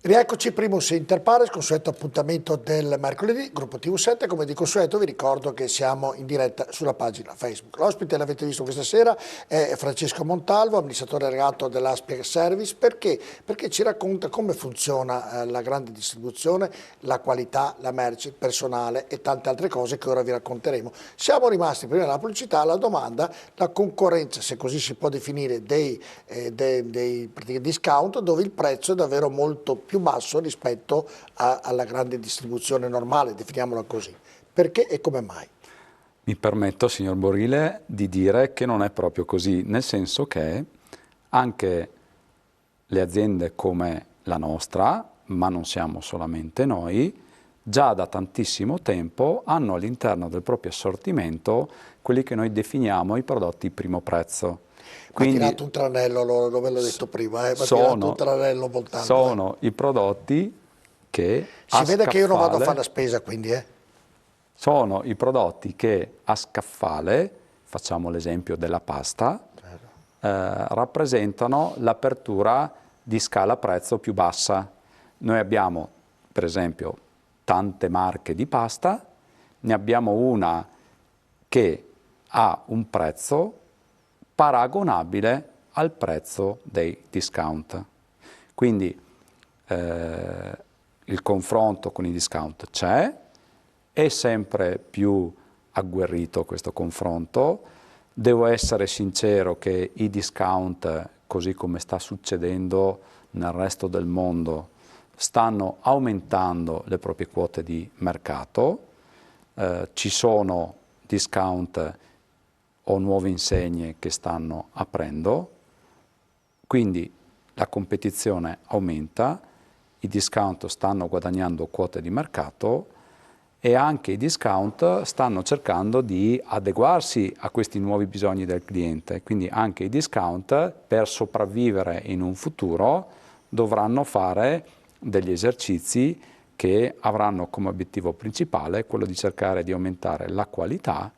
Rieccoci, Primus Inter Pares, consueto appuntamento del mercoledì, gruppo TV7, come di consueto vi ricordo che siamo in diretta sulla pagina Facebook. L'ospite, l'avete visto questa sera, è Francesco Montalvo, amministratore delegato dell'Aspia Service. Perché? Perché ci racconta come funziona la grande distribuzione, la qualità, la merce, il personale e tante altre cose che ora vi racconteremo. Siamo rimasti prima della pubblicità alla domanda, la concorrenza, se così si può definire, dei discount, dove il prezzo è davvero molto più basso rispetto alla grande distribuzione normale, definiamola così. Perché e come mai? Mi permetto, signor Borile, di dire che non è proprio così, nel senso che anche le aziende come la nostra, ma non siamo solamente noi, già da tantissimo tempo hanno all'interno del proprio assortimento quelli che noi definiamo i prodotti primo prezzo. Quindi, ha tirato un tranello, non ve l'ho detto prima, ma ha tirato un tranello Montalvo. Sono i prodotti che si vede che io non vado a fare la spesa, quindi sono i prodotti che a scaffale, facciamo l'esempio della pasta, rappresentano l'apertura di scala prezzo più bassa. Noi abbiamo, per esempio, tante marche di pasta, ne abbiamo una che ha un prezzo paragonabile al prezzo dei discount. Quindi il confronto con i discount c'è, è sempre più agguerrito questo confronto. Devo essere sincero che i discount, così come sta succedendo nel resto del mondo, stanno aumentando le proprie quote di mercato. Ci sono discount o nuove insegne che stanno aprendo, quindi la competizione aumenta, i discount stanno guadagnando quote di mercato e anche i discount stanno cercando di adeguarsi a questi nuovi bisogni del cliente. Quindi anche i discount, per sopravvivere in un futuro, dovranno fare degli esercizi che avranno come obiettivo principale quello di cercare di aumentare la qualità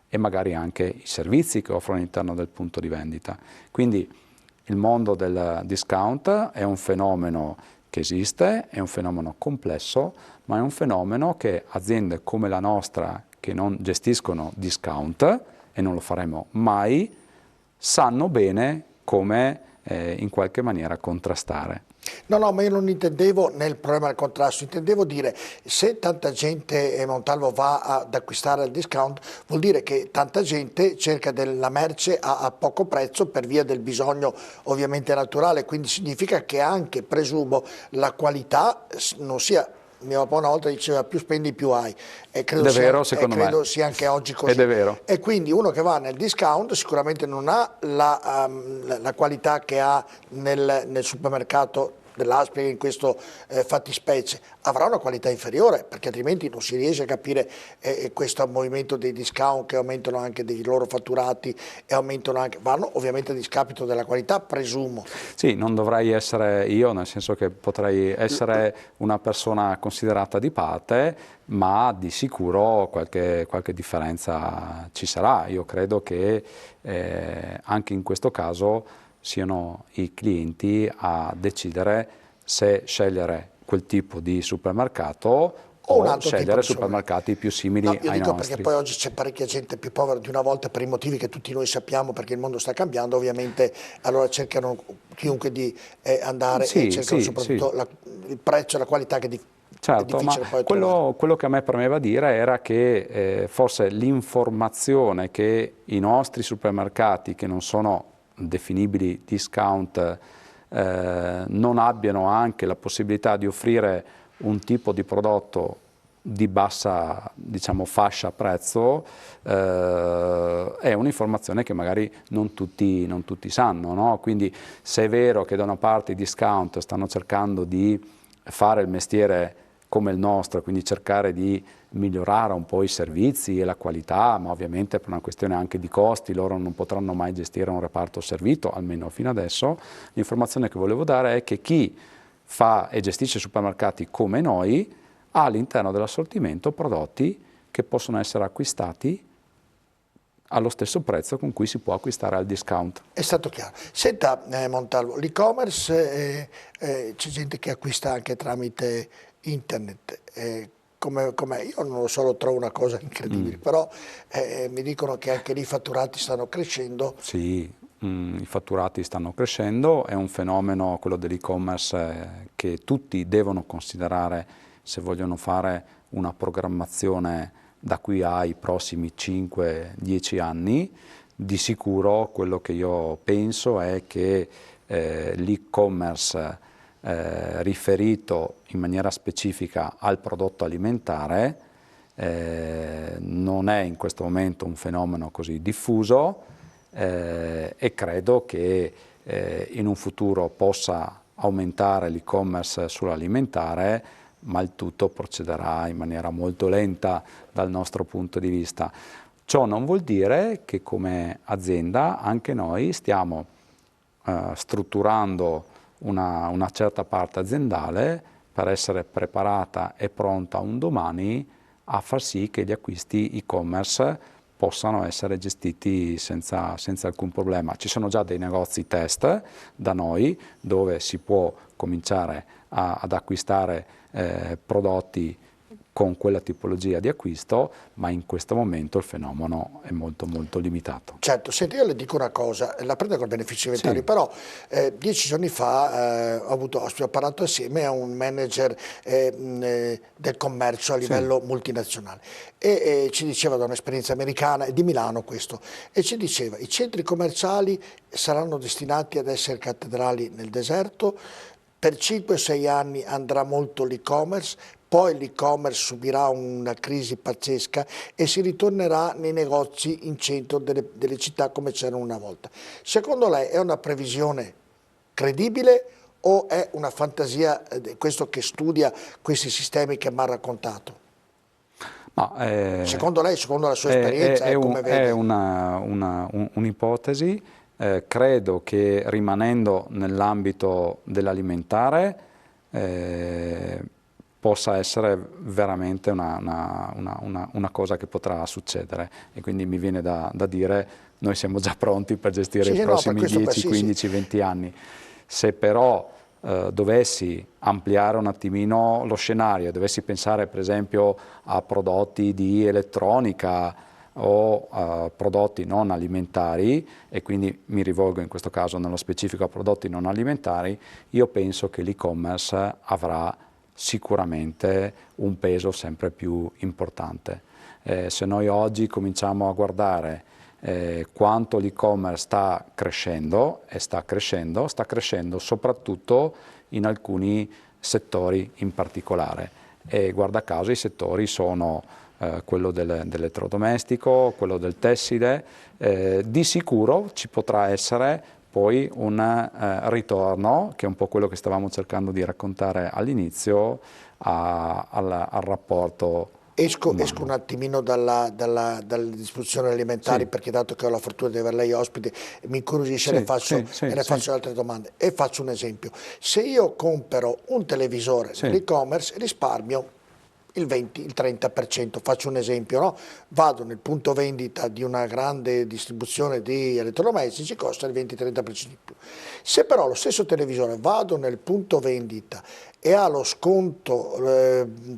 e magari anche i servizi che offrono all'interno del punto di vendita. Quindi il mondo del discount è un fenomeno che esiste, è un fenomeno complesso, ma è un fenomeno che aziende come la nostra, che non gestiscono discount, e non lo faremo mai, sanno bene come in qualche maniera contrastare. No, ma io non intendevo nel problema del contrasto, intendevo dire, se tanta gente, Montalvo, va ad acquistare al discount, vuol dire che tanta gente cerca della merce a poco prezzo per via del bisogno ovviamente naturale, quindi significa che anche, presumo, la qualità non sia... Mio papà una volta diceva più spendi più hai, e credo, sia anche oggi così. Ed è vero. E quindi uno che va nel discount sicuramente non ha la qualità che ha nel supermercato dell'Aspia in questo fattispecie, avrà una qualità inferiore, perché altrimenti non si riesce a capire questo movimento dei discount che aumentano anche dei loro fatturati e aumentano anche, vanno ovviamente a discapito della qualità, presumo. Sì, non dovrei essere io, nel senso che potrei essere una persona considerata di parte, ma di sicuro qualche differenza ci sarà. Io credo che anche in questo caso siano i clienti a decidere se scegliere quel tipo di supermercato o scegliere supermercati più simili ai nostri. Io dico perché poi oggi c'è parecchia gente più povera di una volta per i motivi che tutti noi sappiamo, perché il mondo sta cambiando, ovviamente allora cercano chiunque di andare e cercano soprattutto il prezzo e la qualità che Certo, ma quello che a me premeva dire era che forse l'informazione che i nostri supermercati, che non sono definibili discount, non abbiano anche la possibilità di offrire un tipo di prodotto di bassa, diciamo, fascia prezzo, è un'informazione che magari non tutti sanno, no? Quindi se è vero che da una parte i discount stanno cercando di fare il mestiere come il nostro, quindi cercare di migliorare un po' i servizi e la qualità, ma ovviamente per una questione anche di costi loro non potranno mai gestire un reparto servito, almeno fino adesso. L'informazione che volevo dare è che chi fa e gestisce supermercati come noi ha all'interno dell'assortimento prodotti che possono essere acquistati allo stesso prezzo con cui si può acquistare al discount. È stato chiaro. Senta Montalvo, l'e-commerce c'è gente che acquista anche tramite internet. Com'è? Io non lo so, lo trovo una cosa incredibile, però mi dicono che anche lì i fatturati stanno crescendo. Sì, i fatturati stanno crescendo, è un fenomeno, quello dell'e-commerce, che tutti devono considerare se vogliono fare una programmazione da qui ai prossimi 5-10 anni. Di sicuro quello che io penso è che l'e-commerce riferito in maniera specifica al prodotto alimentare non è in questo momento un fenomeno così diffuso e credo che in un futuro possa aumentare l'e-commerce sull'alimentare, ma il tutto procederà in maniera molto lenta dal nostro punto di vista. Ciò non vuol dire che come azienda anche noi stiamo strutturando una certa parte aziendale per essere preparata e pronta un domani a far sì che gli acquisti e-commerce possano essere gestiti senza alcun problema. Ci sono già dei negozi test da noi dove si può cominciare ad acquistare prodotti con quella tipologia di acquisto, ma in questo momento il fenomeno è molto molto limitato. Certo, senti, io le dico una cosa, la prendo col beneficio inventario, Sì. però 10 giorni fa ho parlato assieme a un manager del commercio a livello multinazionale e ci diceva, da un'esperienza americana, di Milano questo, e ci diceva i centri commerciali saranno destinati ad essere cattedrali nel deserto, per 5-6 anni andrà molto l'e-commerce, poi l'e-commerce subirà una crisi pazzesca e si ritornerà nei negozi in centro delle città come c'erano una volta. Secondo lei è una previsione credibile o è una fantasia questo che studia questi sistemi che mi ha raccontato? No, Secondo lei, secondo la sua esperienza, come vede? È un'ipotesi. Credo che rimanendo nell'ambito dell'alimentare possa essere veramente una cosa che potrà succedere, e quindi mi viene da dire noi siamo già pronti per gestire i prossimi 10, 15, 20 anni. Se però dovessi ampliare un attimino lo scenario, dovessi pensare per esempio a prodotti di elettronica o prodotti non alimentari, e quindi mi rivolgo in questo caso nello specifico a prodotti non alimentari, io penso che l'e-commerce avrà sicuramente un peso sempre più importante. Se noi oggi cominciamo a guardare quanto l'e-commerce sta crescendo, e sta crescendo soprattutto in alcuni settori in particolare, e guarda caso i settori sono quello dell'elettrodomestico, quello del tessile. Di sicuro ci potrà essere poi un ritorno, che è un po' quello che stavamo cercando di raccontare all'inizio, al rapporto. Esco un attimino dalle disposizioni alimentari, perché dato che ho la fortuna di avere lei ospite mi incuriosisce e le faccio altre domande. E faccio un esempio: se io compro un televisore nell'e-commerce risparmio il 20, il 30%, faccio un esempio, no? Vado nel punto vendita di una grande distribuzione di elettrodomestici, costa il 20-30% in più. Se però lo stesso televisore vado nel punto vendita e ha lo sconto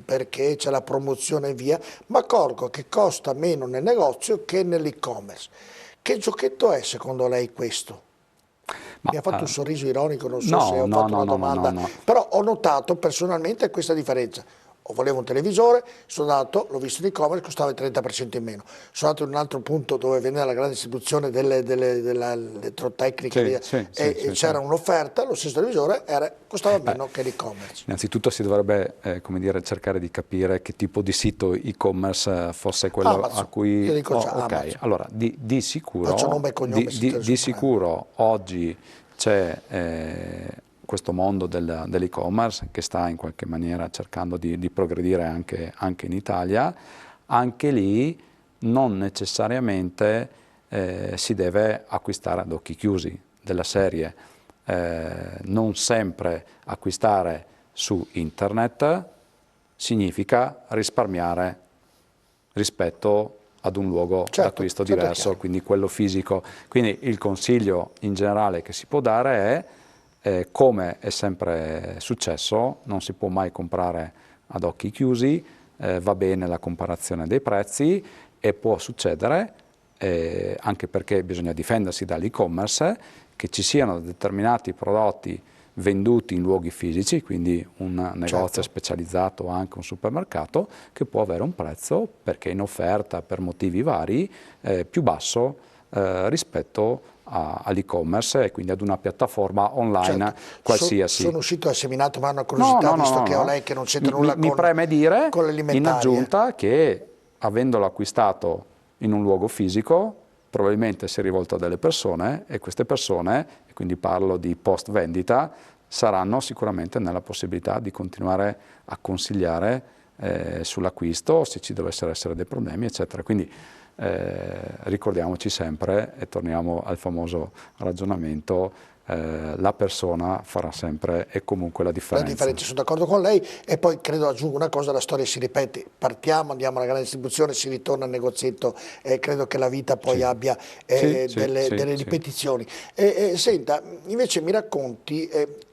perché c'è la promozione e via, ma accorgo che costa meno nel negozio che nell'e-commerce. Che giochetto è secondo lei questo? Mi ha fatto un sorriso ironico, non so se ho fatto una domanda, però ho notato personalmente questa differenza. Volevo un televisore, sono andato, l'ho visto in e-commerce, costava il 30% in meno. Sono andato in un altro punto dove veniva la grande distribuzione dell'elettrotecnica e c'era un'offerta, lo stesso televisore costava meno che l'e-commerce. Innanzitutto si dovrebbe come dire, cercare di capire che tipo di sito e-commerce fosse quello Amazon, a cui... io dico già ok, Amazon. allora di sicuro, Faccio nome e cognome, di sicuro oggi c'è questo mondo dell'e-commerce che sta in qualche maniera cercando di progredire anche in Italia. Anche lì non necessariamente si deve acquistare ad occhi chiusi, della serie. Non sempre acquistare su internet significa risparmiare rispetto ad un luogo Certo, d'acquisto diverso, chiaro. quindi quello fisico. Quindi il consiglio in generale che si può dare è, come è sempre successo, non si può mai comprare ad occhi chiusi, va bene la comparazione dei prezzi e può succedere, anche perché bisogna difendersi dall'e-commerce, che ci siano determinati prodotti venduti in luoghi fisici, quindi un negozio Certo. specializzato o anche un supermercato, che può avere un prezzo, perché in offerta per motivi vari, più basso rispetto all'e-commerce e quindi ad una piattaforma online Certo, qualsiasi. sono uscito al seminato, ma ho una No, curiosità, no, no, visto no, che ho no. lei che non c'entra Mi, nulla mi preme dire con in l'alimentari. aggiunta che, avendolo acquistato in un luogo fisico, probabilmente si è rivolto a delle persone e queste persone, e quindi parlo di post vendita, saranno sicuramente nella possibilità di continuare a consigliare sull'acquisto se ci dovessero essere dei problemi, eccetera. Quindi ricordiamoci sempre, e torniamo al famoso ragionamento, la persona farà sempre e comunque la La differenza. differenza, sono d'accordo con lei e poi credo aggiungo una cosa, la storia si ripete, partiamo, andiamo alla grande distribuzione, si ritorna al negozietto e credo che la vita poi Sì. abbia Sì, sì, delle sì, sì. ripetizioni. Senta, invece mi racconti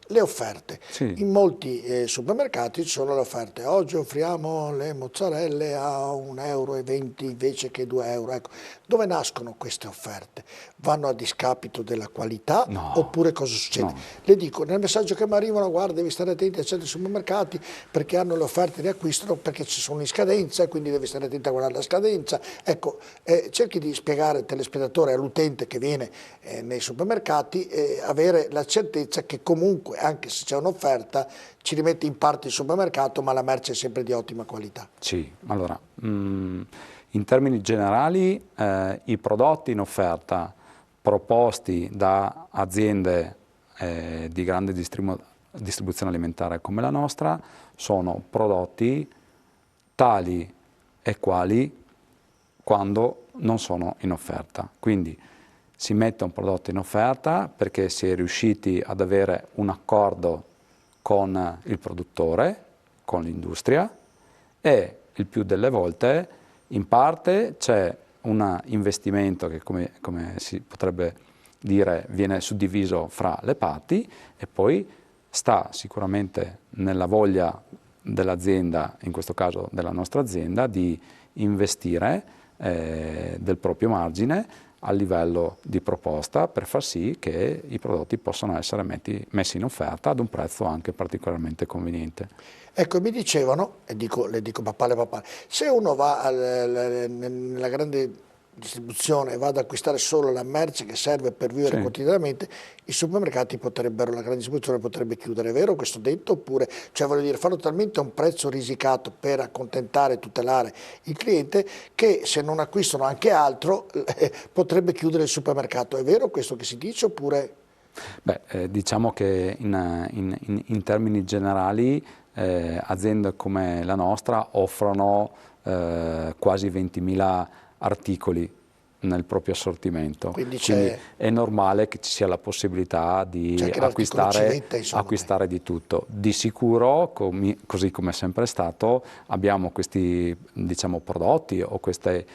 le offerte. Sì. In molti supermercati ci sono le offerte, oggi offriamo le mozzarelle a 1,20 € invece che 2 euro. Ecco, dove nascono queste offerte? Vanno a discapito della qualità No, oppure cosa succede? no. Le dico, nel messaggio che mi arrivano, guarda, devi stare attenti a certi supermercati perché hanno le offerte, riacquistano perché ci sono in scadenza, quindi devi stare attento a guardare la scadenza. Ecco, cerchi di spiegare al telespettatore, all'utente che viene nei supermercati, avere la certezza che comunque, anche se c'è un'offerta, ci rimette in parte il supermercato, ma la merce è sempre di ottima qualità. Sì, allora, in termini generali, i prodotti in offerta proposti da aziende di grande distribuzione alimentare come la nostra sono prodotti tali e quali quando non sono in offerta. Quindi si mette un prodotto in offerta perché si è riusciti ad avere un accordo con il produttore, con l'industria, e il più delle volte in parte c'è un investimento che, come si potrebbe dire, viene suddiviso fra le parti e poi sta sicuramente nella voglia dell'azienda, in questo caso della nostra azienda, di investire del proprio margine a livello di proposta per far sì che i prodotti possano essere messi in offerta ad un prezzo anche particolarmente conveniente. Ecco, mi dicevano, e le dico papale, se uno va nella grande distribuzione e va ad acquistare solo la merce che serve per vivere Sì. quotidianamente, i supermercati potrebbero, la grande distribuzione potrebbe chiudere. È vero questo detto? Oppure, cioè voglio dire, fanno talmente un prezzo risicato per accontentare e tutelare il cliente che se non acquistano anche altro potrebbe chiudere il supermercato. È vero questo che si dice oppure... Beh, diciamo che in termini generali aziende come la nostra offrono quasi 20.000 articoli nel proprio assortimento, Quindi quindi è normale che ci sia la possibilità di che l'articolo civetta, insomma, acquistare di tutto. Di sicuro, così come è sempre stato, abbiamo questi, diciamo, prodotti o queste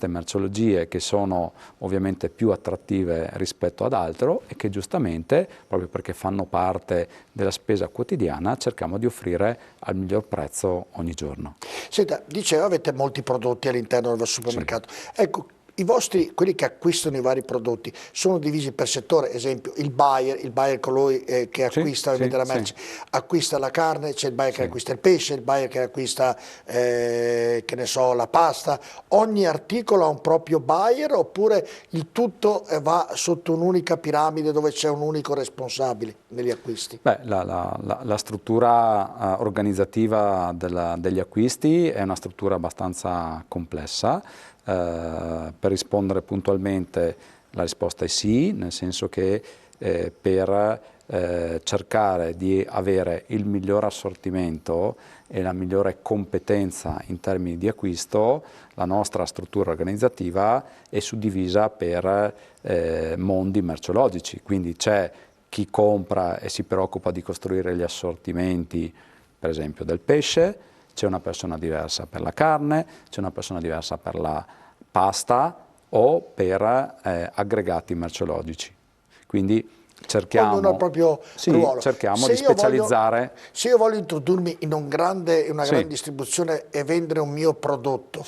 merceologie che sono ovviamente più attrattive rispetto ad altro e che giustamente, proprio perché fanno parte della spesa quotidiana, cerchiamo di offrire al miglior prezzo ogni giorno. Senta, diceva avete molti prodotti all'interno del supermercato. Sì. Ecco, i vostri, quelli che acquistano i vari prodotti, sono divisi per settore, esempio il buyer colui che acquista ovviamente la merce, acquista la carne, c'è il buyer che acquista il pesce, il buyer che acquista, che ne so, la pasta. Ogni articolo ha un proprio buyer oppure il tutto va sotto un'unica piramide dove c'è un unico responsabile negli acquisti? Beh, la struttura organizzativa degli acquisti è una struttura abbastanza complessa. Per rispondere puntualmente la risposta è sì, nel senso che per cercare di avere il miglior assortimento e la migliore competenza in termini di acquisto, la nostra struttura organizzativa è suddivisa per mondi merceologici, quindi c'è chi compra e si preoccupa di costruire gli assortimenti, per esempio del pesce, c'è una persona diversa per la carne, c'è una persona diversa per pasta o per aggregati merceologici. Quindi cerchiamo, ognuno ha il proprio ruolo. cerchiamo di specializzare. Se io voglio introdurmi in una grande distribuzione e vendere un mio prodotto,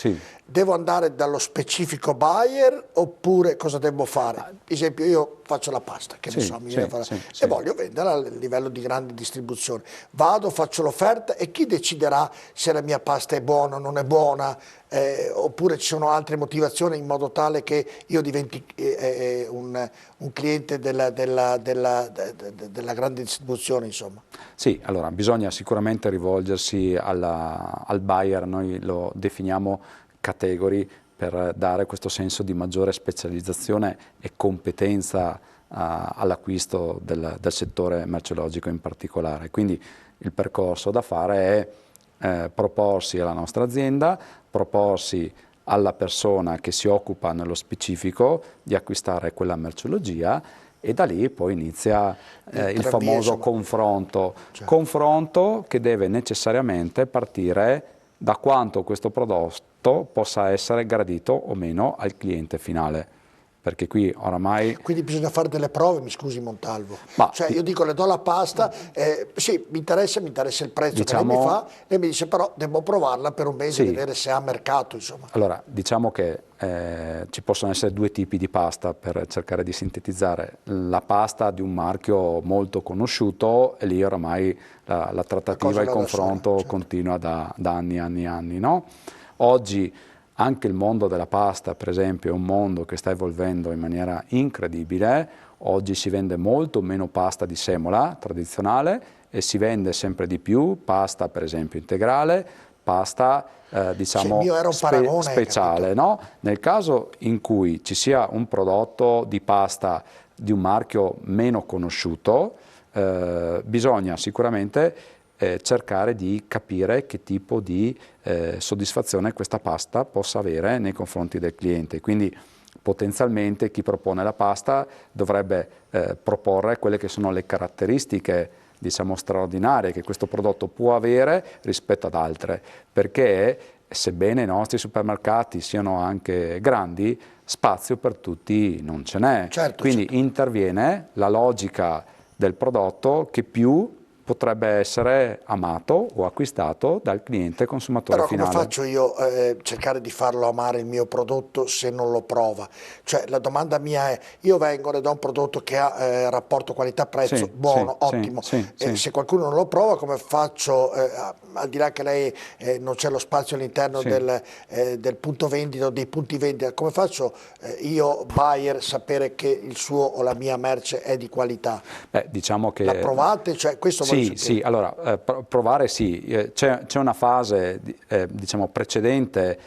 devo andare dallo specifico buyer oppure cosa devo fare? Per esempio io faccio la pasta, che ne so, mi viene a fare, e voglio vendere a livello di grande distribuzione. Vado, faccio l'offerta e chi deciderà se la mia pasta è buona o non è buona? Oppure ci sono altre motivazioni in modo tale che io diventi un cliente della grande distribuzione, insomma. Sì, allora bisogna sicuramente rivolgersi al buyer, noi lo definiamo category per dare questo senso di maggiore specializzazione e competenza all'acquisto del settore merceologico in particolare. Quindi il percorso da fare è proporsi alla nostra azienda, proporsi alla persona che si occupa nello specifico di acquistare quella merceologia e da lì poi inizia il famoso confronto. Confronto che deve necessariamente partire da quanto questo prodotto possa essere gradito o meno al cliente finale. Perché qui oramai... Quindi bisogna fare delle prove, mi scusi Montalvo. Cioè io dico, le do la pasta, sì, mi interessa il prezzo che lei mi fa, e mi dice però devo provarla per un mese e vedere se ha mercato, insomma. Allora, diciamo che ci possono essere due tipi di pasta per cercare di sintetizzare. La pasta di un marchio molto conosciuto, e lì oramai la trattativa e il confronto continua da anni e anni e anni, no? Oggi anche il mondo della pasta, per esempio, è un mondo che sta evolvendo in maniera incredibile. Oggi si vende molto meno pasta di semola tradizionale e si vende sempre di più pasta, per esempio, integrale, pasta diciamo speciale. No? Nel caso in cui ci sia un prodotto di pasta di un marchio meno conosciuto, bisogna sicuramente cercare di capire che tipo di soddisfazione questa pasta possa avere nei confronti del cliente. Quindi potenzialmente chi propone la pasta dovrebbe proporre quelle che sono le caratteristiche, diciamo, straordinarie che questo prodotto può avere rispetto ad altre, perché sebbene i nostri supermercati siano anche grandi, spazio per tutti non ce n'è. Quindi interviene la logica del prodotto che più potrebbe essere amato o acquistato dal cliente consumatore finale. Però come faccio io cercare di farlo amare il mio prodotto se non lo prova? Cioè la domanda mia è, io vengo, le do un prodotto che ha rapporto qualità-prezzo buono, ottimo, se qualcuno non lo prova come faccio, al di là che lei non c'è lo spazio all'interno del punto vendita o dei punti vendita, come faccio io buyer sapere che il suo o la mia merce è di qualità? Beh, diciamo che... La provate? Cioè, questo sì, allora provare sì, c'è una fase diciamo precedente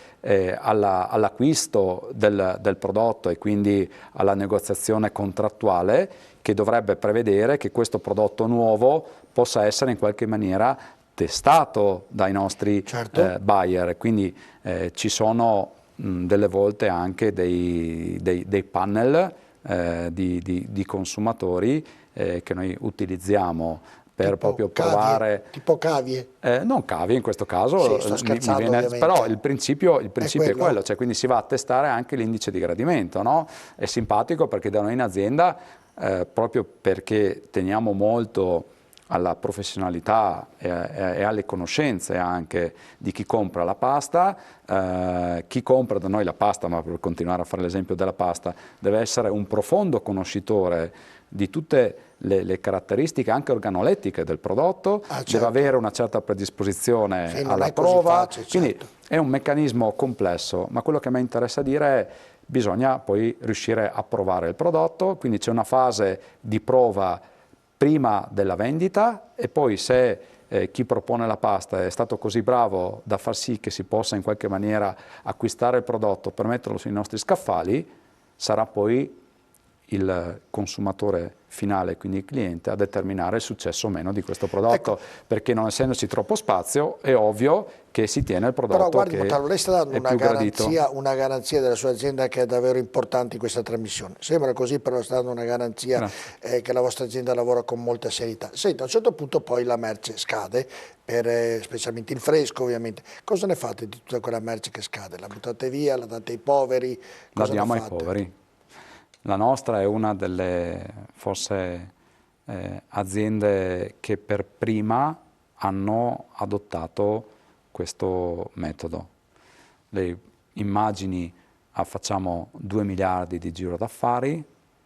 all'acquisto del prodotto e quindi alla negoziazione contrattuale che dovrebbe prevedere che questo prodotto nuovo possa essere in qualche maniera testato dai nostri buyer, quindi ci sono delle volte anche dei panel di consumatori che noi utilizziamo per proprio provare... Tipo cavie? Non cavie in questo caso, sto scherzando, però il principio è quello, cioè quindi si va a testare anche l'indice di gradimento, no? È simpatico perché da noi in azienda, proprio perché teniamo molto alla professionalità e alle conoscenze anche di chi compra la pasta, chi compra da noi la pasta, ma per continuare a fare l'esempio della pasta, deve essere un profondo conoscitore di tutte le caratteristiche anche organolettiche del prodotto, deve avere una certa predisposizione alla prova, quindi è un meccanismo complesso, ma quello che a me interessa dire è bisogna poi riuscire a provare il prodotto, quindi c'è una fase di prova prima della vendita e poi se chi propone la pasta è stato così bravo da far sì che si possa in qualche maniera acquistare il prodotto per metterlo sui nostri scaffali, sarà poi il consumatore finale, quindi il cliente, a determinare il successo o meno di questo prodotto, Ecco. perché non essendoci troppo spazio è ovvio che si tiene il Però prodotto guardi che Montalvo, lei sta dando è più gradito. una garanzia della sua azienda che è davvero importante in questa trasmissione. Sembra così, però sta dando una garanzia Grazie. che la vostra azienda lavora con molta serietà. Senta, a un certo punto poi la merce scade, specialmente il fresco ovviamente. Cosa ne fate di tutta quella merce che scade? La buttate via, la date ai poveri? La Cosa ne diamo ai fate? poveri. La nostra è una delle forse aziende che per prima hanno adottato questo metodo. Le immagini, facciamo 2 miliardi di giro d'affari,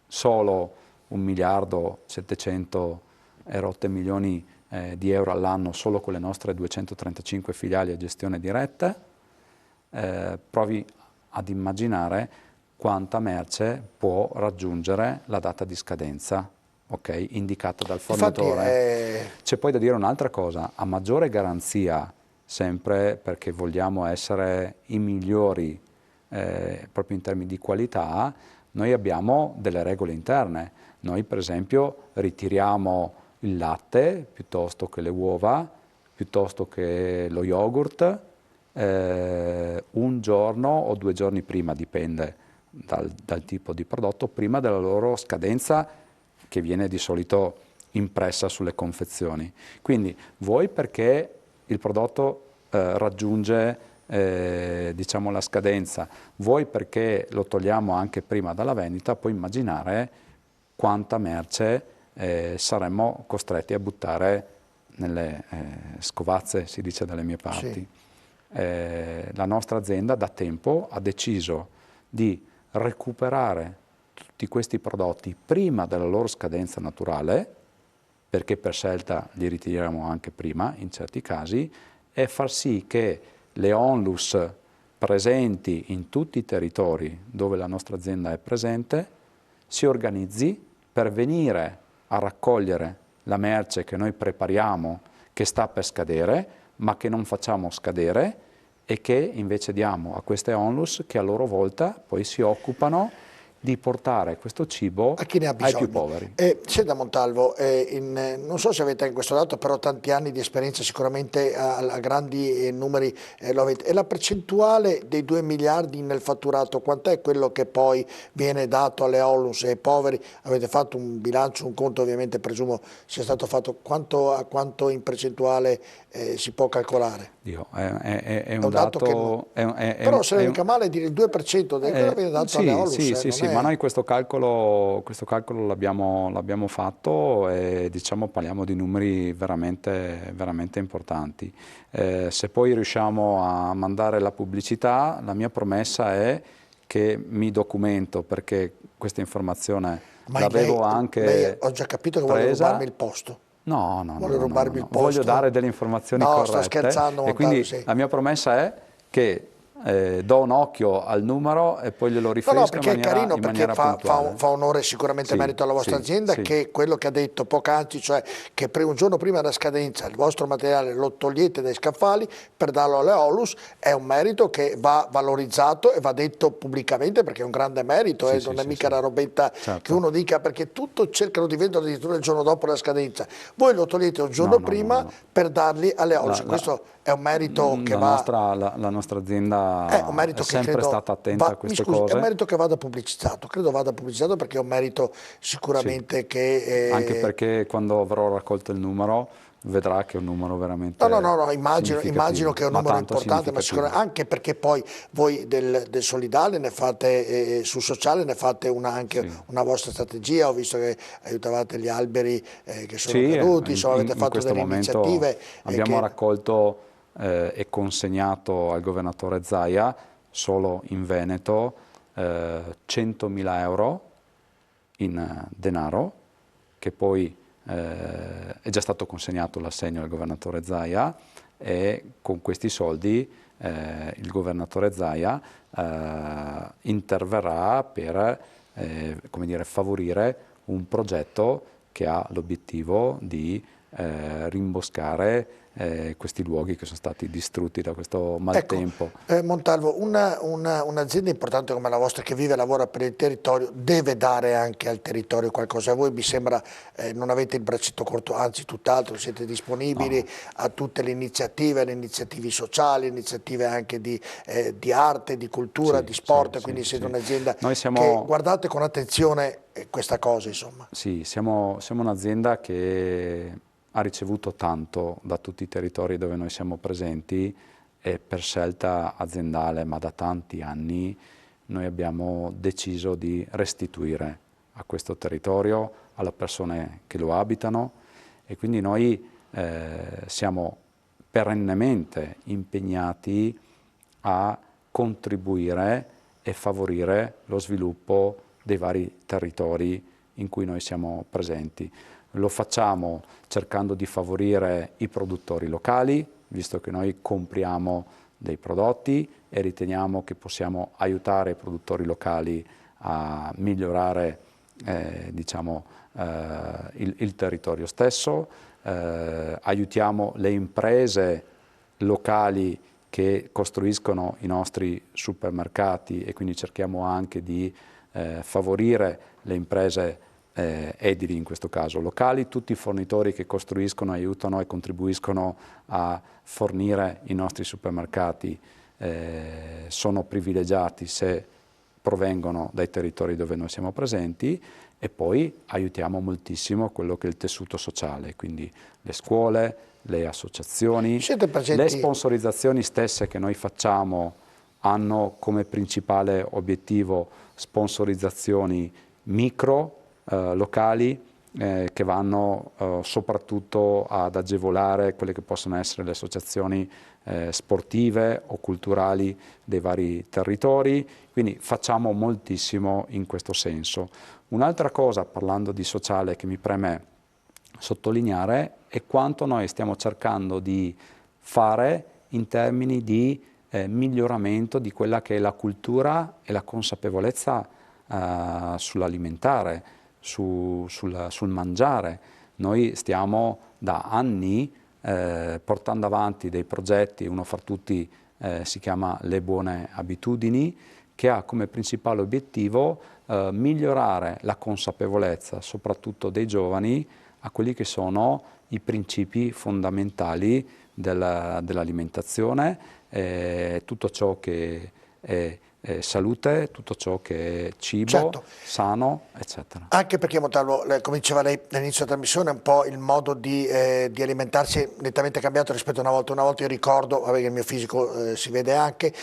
solo 1 miliardo 700 e rotte milioni di euro all'anno solo con le nostre 235 filiali a gestione diretta. Provi ad immaginare quanta merce può raggiungere la data di scadenza, ok, indicata dal fornitore. C'è poi da dire un'altra cosa, a maggiore garanzia, sempre perché vogliamo essere i migliori proprio in termini di qualità, noi abbiamo delle regole interne. Noi per esempio ritiriamo il latte piuttosto che le uova, piuttosto che lo yogurt, un giorno o 2 giorni prima, dipende dal tipo di prodotto, prima della loro scadenza, che viene di solito impressa sulle confezioni. Quindi vuoi perché il prodotto raggiunge diciamo la scadenza, vuoi perché lo togliamo anche prima dalla vendita, puoi immaginare quanta merce saremmo costretti a buttare nelle scovazze, si dice dalle mie parti. Sì. La nostra azienda da tempo ha deciso di recuperare tutti questi prodotti prima della loro scadenza naturale, perché per scelta li ritiriamo anche prima in certi casi, e far sì che le onlus presenti in tutti i territori dove la nostra azienda è presente si organizzi per venire a raccogliere la merce che noi prepariamo, che sta per scadere, ma che non facciamo scadere, e che invece diamo a queste onlus che a loro volta poi si occupano di portare questo cibo A chi ne ha ai più bisogno. poveri. Senta Montalvo, non so se avete in questo dato, però tanti anni di esperienza sicuramente a grandi numeri lo avete. E la percentuale dei 2 miliardi nel fatturato, quant'è quello che poi viene dato alle onlus e ai poveri? Avete fatto un bilancio, un conto, ovviamente presumo sia stato fatto. Quanto in percentuale si può calcolare? Dio, è È un un dato che dato... però se non mica male dire il 2% di quello viene dato alle sì, onlus, non sì, ma è... noi questo calcolo l'abbiamo fatto e diciamo parliamo di numeri veramente, veramente importanti. Se poi riusciamo a mandare la pubblicità, la mia promessa è che mi documento, perché questa informazione Ma l'avevo lei anche ho già capito che vuole rubarmi presa. il posto. No, no, no, Vuole no, no, no, rubarmi il no. Voglio dare posto? delle informazioni No, sto corrette scherzando, e Montalvo, quindi sì. la mia promessa è che do un occhio al numero e poi glielo No, riferisco perché è carino, in perché maniera puntuale. fa onore sicuramente Sì, merito alla vostra sì, azienda, sì. che quello che ha detto poc'anzi, cioè che un giorno prima della scadenza il vostro materiale lo togliete dai scaffali per darlo alle onlus, è un merito che va valorizzato e va detto pubblicamente, perché è un grande merito, Sì, non sì, è sì, mica sì. una robetta che Certo. uno dica, perché tutto cercano di venderlo addirittura il giorno dopo la scadenza. Voi lo togliete un No, giorno no, no, no, prima no. per darli alle La, onlus, la- questo è un merito che va... la nostra È un azienda è merito che sempre credo, stata attenta a mi queste scusi, è un cose. merito che vada pubblicizzato, credo vada pubblicizzato perché è un merito Sì. sicuramente Anche che... perché quando avrò raccolto il numero vedrà che è un numero veramente No, immagino significativo, che è un ma numero tanto importante, ma significativo. anche perché poi voi del solidale ne fate, sul sociale ne fate anche Sì. una vostra strategia, ho visto che aiutavate gli alberi che sono Sì, caduti, insomma avete in fatto questo delle momento iniziative abbiamo che... raccolto e consegnato al governatore Zaia, solo in Veneto, 100.000 euro in denaro, che poi è già stato consegnato l'assegno al governatore Zaia, e con questi soldi il governatore Zaia interverrà per come dire, favorire un progetto che ha l'obiettivo di rimboscare questi luoghi che sono stati distrutti da questo maltempo. Ecco, Montalvo, un'azienda importante come la vostra che vive e lavora per il territorio deve dare anche al territorio qualcosa. Voi mi sembra non avete il braccetto corto, anzi tutt'altro, siete disponibili a tutte le iniziative sociali, iniziative anche di arte, di cultura, di sport, quindi siete un'azienda che guardate con attenzione questa cosa, insomma. Sì, siamo un'azienda che ha ricevuto tanto da tutti i territori dove noi siamo presenti e per scelta aziendale, ma da tanti anni, noi abbiamo deciso di restituire a questo territorio, alle persone che lo abitano, e quindi noi siamo perennemente impegnati a contribuire e favorire lo sviluppo dei vari territori in cui noi siamo presenti. Lo facciamo cercando di favorire i produttori locali, visto che noi compriamo dei prodotti e riteniamo che possiamo aiutare i produttori locali a migliorare il territorio stesso, aiutiamo le imprese locali che costruiscono i nostri supermercati e quindi cerchiamo anche di favorire le imprese edili, in questo caso locali, tutti i fornitori che costruiscono, aiutano e contribuiscono a fornire i nostri supermercati sono privilegiati se provengono dai territori dove noi siamo presenti, e poi aiutiamo moltissimo quello che è il tessuto sociale, quindi le scuole, le associazioni, le sponsorizzazioni stesse che noi facciamo hanno come principale obiettivo sponsorizzazioni micro, locali, che vanno soprattutto ad agevolare quelle che possono essere le associazioni sportive o culturali dei vari territori, quindi facciamo moltissimo in questo senso. Un'altra cosa, parlando di sociale, che mi preme sottolineare è quanto noi stiamo cercando di fare in termini di miglioramento di quella che è la cultura e la consapevolezza sull'alimentare, sul mangiare. Noi stiamo da anni portando avanti dei progetti, uno fra tutti si chiama Le Buone Abitudini, che ha come principale obiettivo migliorare la consapevolezza, soprattutto dei giovani, a quelli che sono i principi fondamentali dell'alimentazione, tutto ciò che è salute, tutto ciò che è cibo, sano, eccetera. Anche perché, Montalvo, come diceva lei all'inizio della trasmissione, un po' il modo di alimentarsi è nettamente cambiato rispetto a una volta. Una volta io ricordo, vabbè, che il mio fisico si vede anche,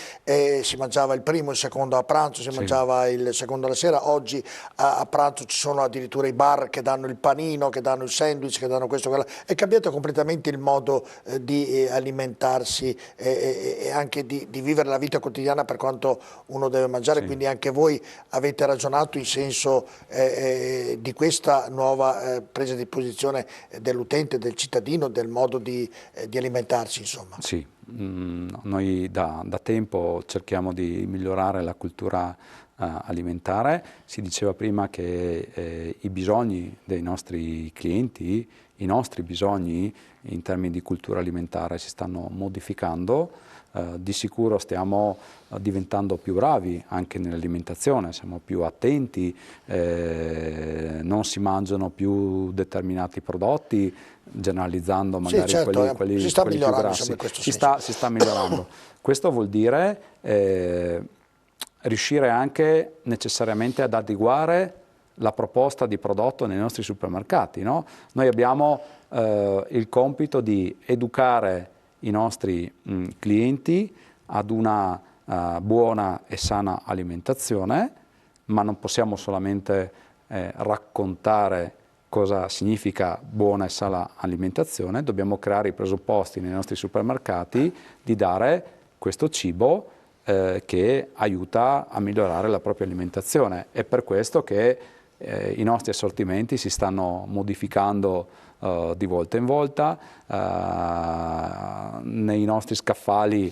si mangiava il primo, il secondo a pranzo, si mangiava il secondo alla sera. Oggi a pranzo ci sono addirittura i bar che danno il panino, che danno il sandwich, che danno questo, quello. È cambiato completamente il modo di alimentarsi e anche di vivere la vita quotidiana per quanto uno deve mangiare, quindi anche voi avete ragionato in senso di questa nuova presa di posizione dell'utente, del cittadino, del modo di alimentarsi, insomma. Sì, noi da tempo cerchiamo di migliorare la cultura alimentare. Si diceva prima che i bisogni dei nostri clienti, i nostri bisogni in termini di cultura alimentare si stanno modificando. Di sicuro stiamo diventando più bravi anche nell'alimentazione, siamo più attenti, non si mangiano più determinati prodotti, generalizzando magari quelli più grassi. Si sta migliorando. Questo vuol dire riuscire anche necessariamente ad adeguare la proposta di prodotto nei nostri supermercati, no? Noi abbiamo il compito di educare i nostri clienti ad una buona e sana alimentazione, ma non possiamo solamente raccontare cosa significa buona e sana alimentazione, dobbiamo creare i presupposti nei nostri supermercati di dare questo cibo che aiuta a migliorare la propria alimentazione. È per questo che i nostri assortimenti si stanno modificando di volta in volta, nei nostri scaffali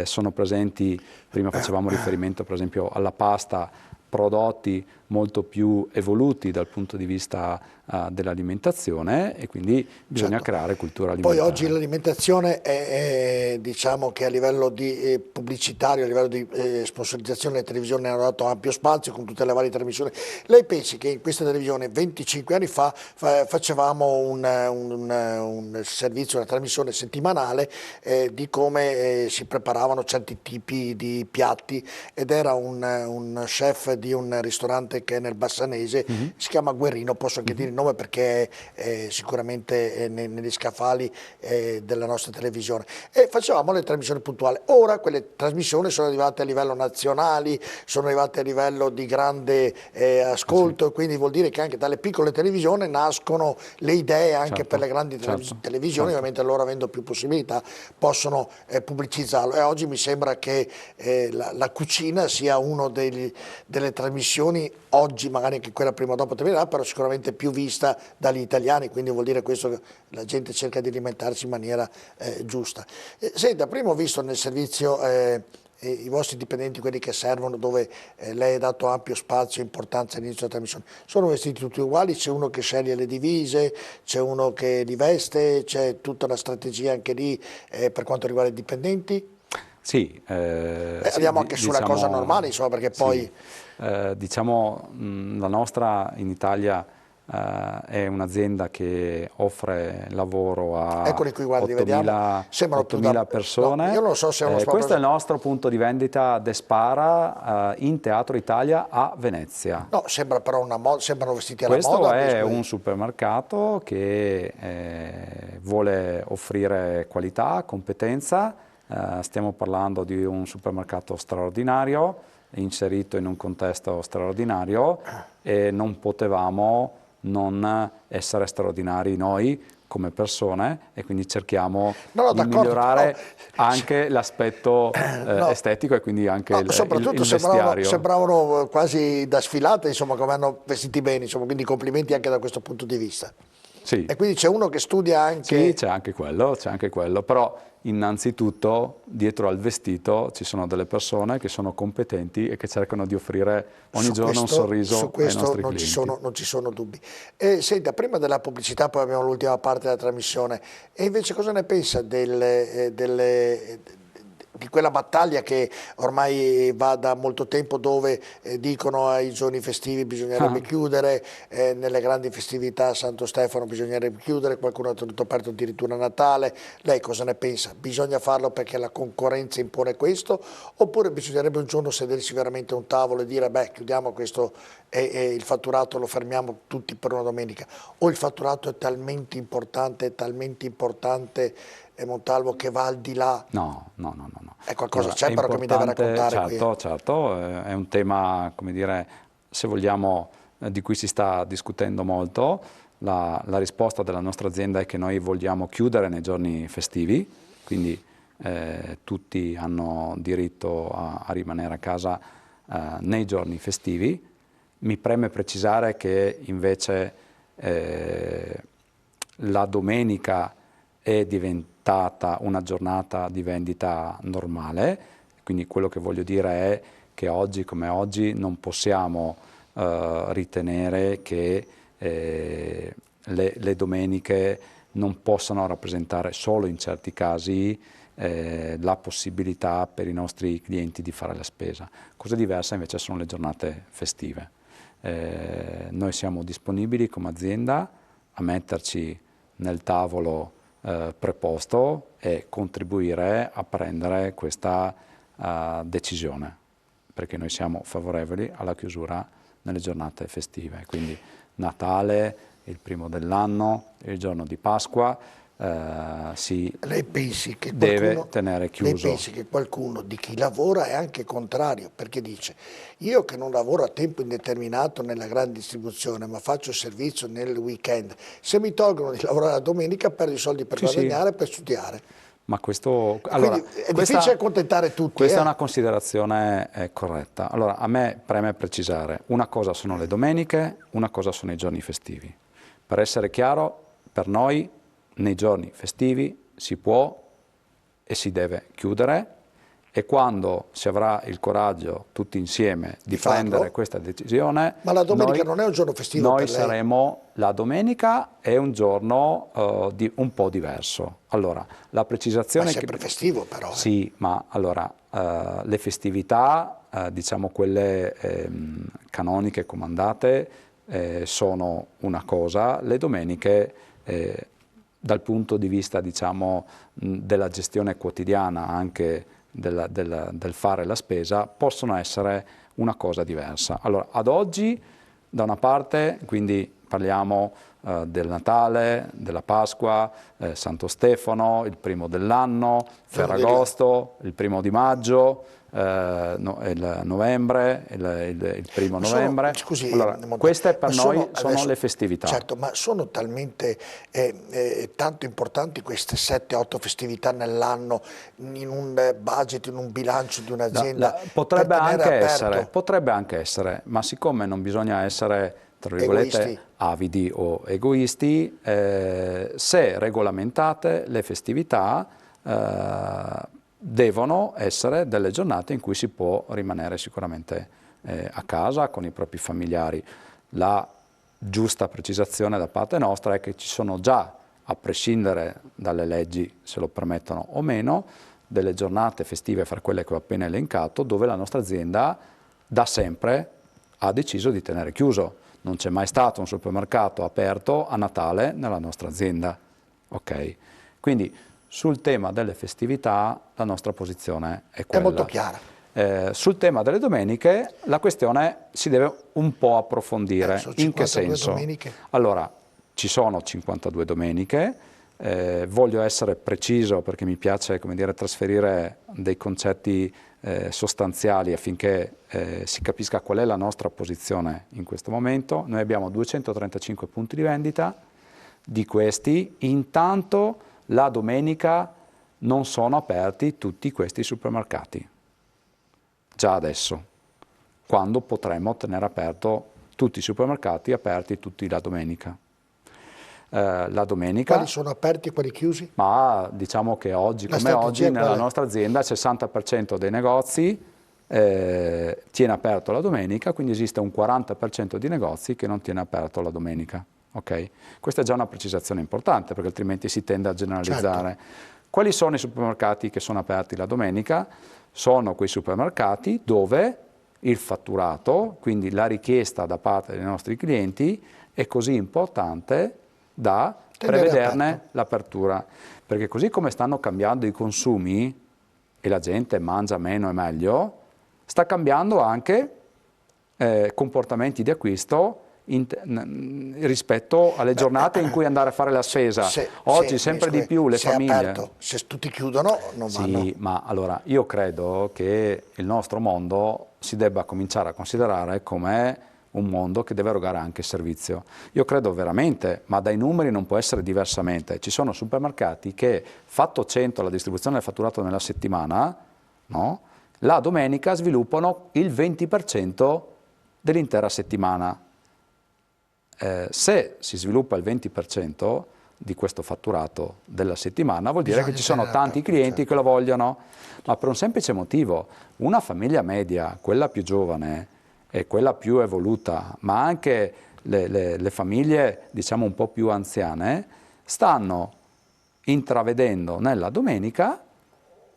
sono presenti, prima facevamo riferimento per esempio alla pasta, prodotti molto più evoluti dal punto di vista dell'alimentazione, e quindi bisogna creare cultura Poi alimentare. oggi l'alimentazione diciamo che a livello di pubblicitario, a livello di sponsorizzazione, le televisioni hanno dato ampio spazio con tutte le varie trasmissioni. Lei pensi che in questa televisione 25 anni fa facevamo un servizio, una trasmissione settimanale di come si preparavano certi tipi di piatti, ed era un chef di un ristorante che è nel Bassanese, si chiama Guerrino, posso anche dire il nome perché è sicuramente negli scaffali della nostra televisione, e facevamo le trasmissioni puntuali. Ora quelle trasmissioni sono arrivate a livello nazionali, sono arrivate a livello di grande ascolto, e quindi vuol dire che anche dalle piccole televisioni nascono le idee anche per le grandi televisioni, ovviamente loro, avendo più possibilità, possono pubblicizzarlo. E oggi mi sembra che la cucina sia uno delle trasmissioni, oggi magari anche quella prima o dopo terminerà, però sicuramente più vista dagli italiani, quindi vuol dire questo che la gente cerca di alimentarsi in maniera giusta. Senta, prima ho visto nel servizio i vostri dipendenti, quelli che servono, dove lei ha dato ampio spazio e importanza all'inizio della trasmissione, sono vestiti tutti uguali? C'è uno che sceglie le divise, c'è uno che li veste, c'è tutta una strategia anche lì per quanto riguarda i dipendenti? Sì, andiamo anche sulla cosa normale, insomma, perché poi... diciamo, la nostra in Italia è un'azienda che offre lavoro a 8.000 persone. No, io non so se questo è il nostro punto di vendita Despara in Teatro Italia a Venezia. No, sembra però sembrano vestiti alla Questo moda. Questo è un supermercato che vuole offrire qualità, competenza. Stiamo parlando di un supermercato straordinario, inserito in un contesto straordinario, e non potevamo non essere straordinari noi come persone, e quindi cerchiamo di migliorare anche l'aspetto estetico, e quindi anche il vestiario. Sembravano quasi da sfilata, insomma, come hanno vestiti bene, insomma, quindi complimenti anche da questo punto di vista. Sì. E quindi c'è uno che studia anche... Sì, c'è anche quello, però innanzitutto dietro al vestito ci sono delle persone che sono competenti e che cercano di offrire ogni giorno un sorriso ai nostri clienti. Non ci sono dubbi. Senta, prima della pubblicità, poi abbiamo l'ultima parte della trasmissione, e invece cosa ne pensa di quella battaglia che ormai va da molto tempo, dove dicono ai giorni festivi bisognerebbe chiudere, nelle grandi festività Santo Stefano bisognerebbe chiudere, qualcuno ha tenuto aperto addirittura a Natale? Lei cosa ne pensa? Bisogna farlo perché la concorrenza impone questo, oppure bisognerebbe un giorno sedersi veramente a un tavolo e dire beh, chiudiamo questo e il fatturato lo fermiamo tutti per una domenica? O il fatturato è talmente importante Montalvo, che va al di là? No. È qualcosa, c'è però che mi deve raccontare qui. Certo, è un tema, come dire, se vogliamo, di cui si sta discutendo molto. La risposta della nostra azienda è che noi vogliamo chiudere nei giorni festivi, quindi tutti hanno diritto a rimanere a casa nei giorni festivi. Mi preme precisare che invece la domenica è diventata una giornata di vendita normale, quindi quello che voglio dire è che oggi come oggi non possiamo ritenere che le domeniche non possano rappresentare solo in certi casi la possibilità per i nostri clienti di fare la spesa. Cosa diversa invece sono le giornate festive. Noi siamo disponibili come azienda a metterci nel tavolo preposto e contribuire a prendere questa decisione, perché noi siamo favorevoli alla chiusura nelle giornate festive, quindi Natale, il primo dell'anno, il giorno di Pasqua, lei pensi che deve tenere chiuso. Lei pensi che qualcuno di chi lavora è anche contrario, perché dice io che non lavoro a tempo indeterminato nella grande distribuzione ma faccio servizio nel weekend, se mi tolgono di lavorare la domenica perdo i soldi per guadagnare, per studiare. Ma questo, allora, è difficile accontentare tutti. Questa è una considerazione corretta. Allora, a me preme precisare, una cosa sono le domeniche, una cosa sono i giorni festivi. Per essere chiaro, per noi nei giorni festivi si può e si deve chiudere, E quando si avrà il coraggio tutti insieme di farlo? prendere questa decisione... Ma la domenica non è un giorno festivo noi per lei? saremo... La domenica è un giorno un po' diverso. Allora, la precisazione... Ma è sempre festivo però. Sì, ma allora, le festività, diciamo quelle canoniche comandate, sono una cosa, le domeniche... dal punto di vista, diciamo, della gestione quotidiana anche del fare la spesa, possono essere una cosa diversa. Allora, ad oggi, da una parte, quindi parliamo del Natale, della Pasqua, Santo Stefano, il primo dell'anno, Ferragosto, il primo di maggio, il novembre, il primo novembre. Scusi, allora, queste per noi sono le festività. Certo, ma sono talmente tanto importanti queste 7-8 festività nell'anno in un budget, in un bilancio di un'azienda? Potrebbe anche essere, ma siccome non bisogna essere, tra virgolette, avidi o egoisti, se regolamentate le festività devono essere delle giornate in cui si può rimanere sicuramente a casa con i propri familiari. La giusta precisazione da parte nostra è che ci sono già, a prescindere dalle leggi, se lo permettono o meno, delle giornate festive fra quelle che ho appena elencato, dove la nostra azienda da sempre ha deciso di tenere chiuso. Non c'è mai stato un supermercato aperto a Natale nella nostra azienda. Okay? Quindi sul tema delle festività la nostra posizione è quella. È molto chiara. Sul tema delle domeniche la questione si deve un po' approfondire. In che senso? Domeniche. Allora, ci sono 52 domeniche, voglio essere preciso perché mi piace, come dire, trasferire dei concetti sostanziali affinché si capisca qual è la nostra posizione in questo momento. Noi abbiamo 235 punti di vendita, di questi intanto la domenica non sono aperti tutti questi supermercati, già adesso, quando potremo tenere aperto tutti i supermercati aperti tutti la domenica. La domenica. Quali sono aperti e quali chiusi? Ma diciamo che oggi, come oggi, nella nostra azienda il 60% dei negozi tiene aperto la domenica, quindi esiste un 40% di negozi che non tiene aperto la domenica. Okay? Questa è già una precisazione importante perché altrimenti si tende a generalizzare. Certo. Quali sono i supermercati che sono aperti la domenica? Sono quei supermercati dove il fatturato, quindi la richiesta da parte dei nostri clienti, è così importante da prevederne l'apertura, perché così come stanno cambiando i consumi e la gente mangia meno e meglio, sta cambiando anche comportamenti di acquisto rispetto alle giornate in cui andare a fare la spesa. Oggi sempre di più le famiglie... Aperto, se tutti chiudono non vanno. Sì, ma allora io credo che il nostro mondo si debba cominciare a considerare come un mondo che deve erogare anche servizio. Io credo veramente, ma dai numeri non può essere diversamente. Ci sono supermercati che, fatto 100 la distribuzione del fatturato nella settimana, no? La domenica sviluppano il 20% dell'intera settimana. Se si sviluppa il 20% di questo fatturato della settimana, vuol dire che ci sono tanti clienti che lo vogliono, ma per un semplice motivo. Una famiglia media, quella più giovane, e quella più evoluta, ma anche le famiglie diciamo un po' più anziane, stanno intravedendo nella domenica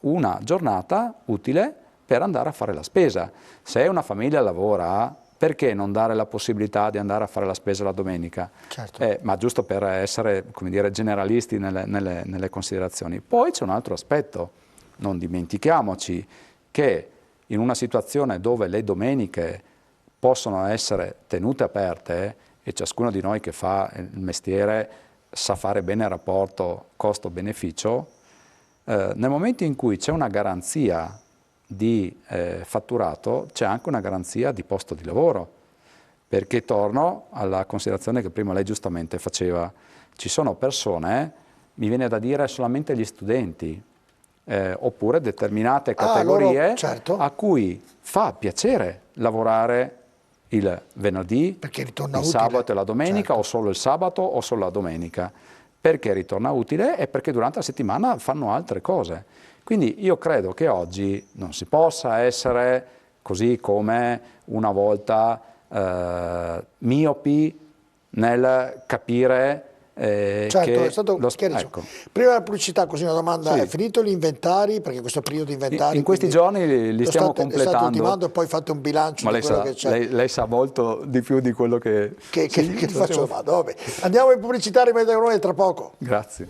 una giornata utile per andare a fare la spesa. Se una famiglia lavora, perché non dare la possibilità di andare a fare la spesa la domenica? Certo. Ma giusto per essere, come dire, generalisti nelle considerazioni. Poi c'è un altro aspetto, non dimentichiamoci che in una situazione dove le domeniche possono essere tenute aperte e ciascuno di noi che fa il mestiere sa fare bene il rapporto costo-beneficio, nel momento in cui c'è una garanzia di fatturato c'è anche una garanzia di posto di lavoro, perché torno alla considerazione che prima lei giustamente faceva, ci sono persone, mi viene da dire solamente gli studenti, oppure determinate categorie loro, certo, a cui fa piacere lavorare il venerdì, il sabato e la domenica, certo, o solo il sabato o solo la domenica. perché ritorna utile e perché durante la settimana fanno altre cose. Quindi io credo che oggi non si possa essere così come una volta miopi nel capire Certo, che è stato chiarissimo. ecco. Prima della pubblicità, così una domanda, Sì. è finito gli inventari? Perché questo periodo di inventari... In questi quindi giorni li stiamo state completando. ultimando e poi fate un bilancio Ma di lei quello sa, che c'è. lei sa molto di più di quello che... Che Sì, ti lo faccio stiamo- domanda, vabbè. Andiamo in pubblicità, rimanete con noi tra poco. Grazie.